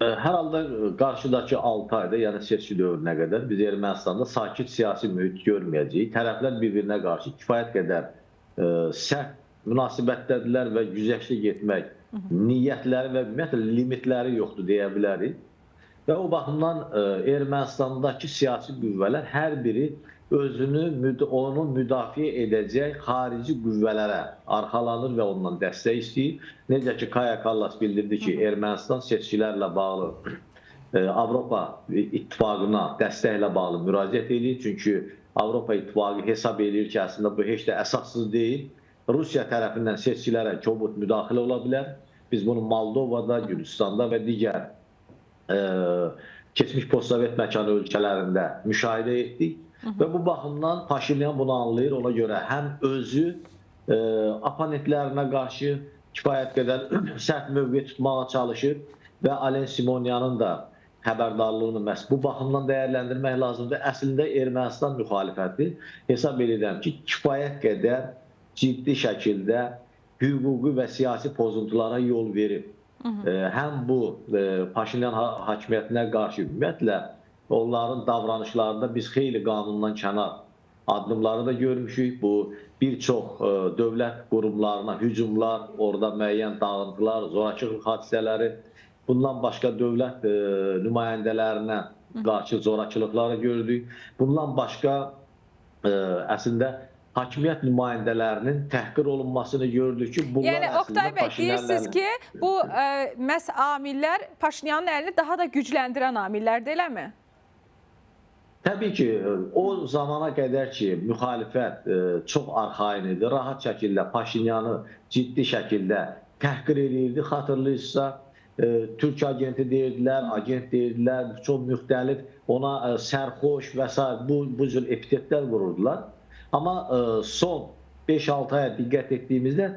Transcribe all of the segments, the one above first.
Hər halda qarşıdakı 6 ayda, yəni seçki dövrünə qədər biz Ermənistanda sakit siyasi mühit görməyəcəyik. Tərəflər bir-birinə qarşı kifayət qədər sərt münasibətdədirlər və güzəştlik etmək niyyətləri və ümumiyyətlə limitləri yoxdur deyə bilərik. Və o baxımdan Ermənistandakı siyasi qüvvələr hər biri onu müdafiə edəcək xarici qüvvələrə arxalanır və ondan dəstək istəyir. Necə ki, Kaya Kallas bildirdi ki, Ermənistan seçkilərlə bağlı Avropa İttifaqına dəstəklə bağlı müraciət edir. Çünki Avropa İttifaqı hesab edir ki, əslində bu heç də əsassız deyil. Rusiya tərəfindən seçkilərə kobud müdaxilə ola bilər. Biz bunu Moldovada, Gürcüstanda və digər keçmiş postsovet məkanı ölkələrində müşahidə etdik. Və bu baxımdan Paşinyan bunu anlayır. Ona görə həm özü oponentlərinə qarşı kifayət qədər sərt mövqe tutmağa çalışır və Alen Simonyanın da xəbərdarlığını məhz bu baxımdan dəyərləndirmək lazımdır. Əslində Ermənistan müxalifəti hesab edirəm ki, kifayət qədər ciddi şəkildə hüquqi və siyasi pozuntulara yol verib. Həm bu Paşinyan hakimiyyətinə qarşı ümumiyyətlə onların davranışlarında biz xeyli qanundan kənar addımları da görmüşük. Bu bir çox dövlət qurumlarına hücumlar, orada müəyyən dağıntılar, zorakılıq hadisələri, bundan başqa dövlət nümayəndələrinə qarşı zorakılıqları gördük. Bundan başqa əslində hakimiyyət nümayəndələrinin təhqir olunmasını gördük ki, bunlar yəni, Oktay bəy, deyirsiniz ki, bu məhz amillər Paşinyanın əlini daha da gücləndirən amillərdir, eləmi? Təbii ki, o zamana qədər ki, müxalifət çox arxain idi, rahat şəkildə Paşinyanı ciddi şəkildə təhqir edirdi. Xatırlayırsa, Türk agenti deyirdilər, agent deyirdilər, çox müxtəlif, ona sərxoş və s. bu cür epitetlər vururdular. Amma son 5-6 aya diqqət etdiyimizdə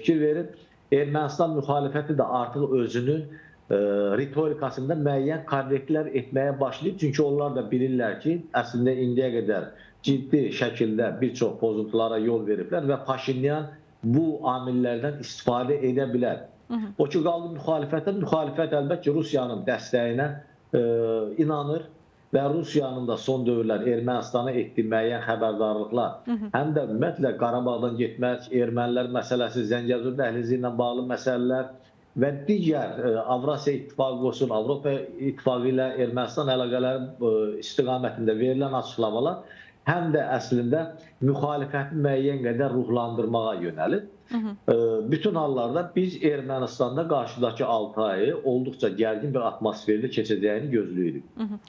fikir verib, Ermənistan müxalifəti də artıq özünün ritorikasında müəyyən korrektlər etməyə başlayıb. Çünki onlar da bilirlər ki, əslində indiyə qədər ciddi şəkildə bir çox pozuntulara yol veriblər və Paşinyan bu amillərdən istifadə edə bilər. O ki, qaldı müxalifətə, müxalifət əlbəttə ki, Rusiyanın dəstəyinə inanır və Rusiyanın da son dövrlər Ermənistana etdiyi müəyyən xəbərdarlıqlar, həm də ümumiyyətlə Qarabağdan getmək, ermənilər məsələsi, Zəngəzur dəhlizi ilə bağlı məsələlər və digər Avrasiya İttifaqı olsun, Avropa İttifaqı ilə Ermənistan əlaqələri istiqamətində verilən açıqlamalar həm də əslində müxalifəti müəyyən qədər ruhlandırmağa yönəlib. Bütün hallarda biz Ermənistanda qarşıdakı 6 ayı olduqca gərgin bir atmosferdə keçəcəyini gözləyirik.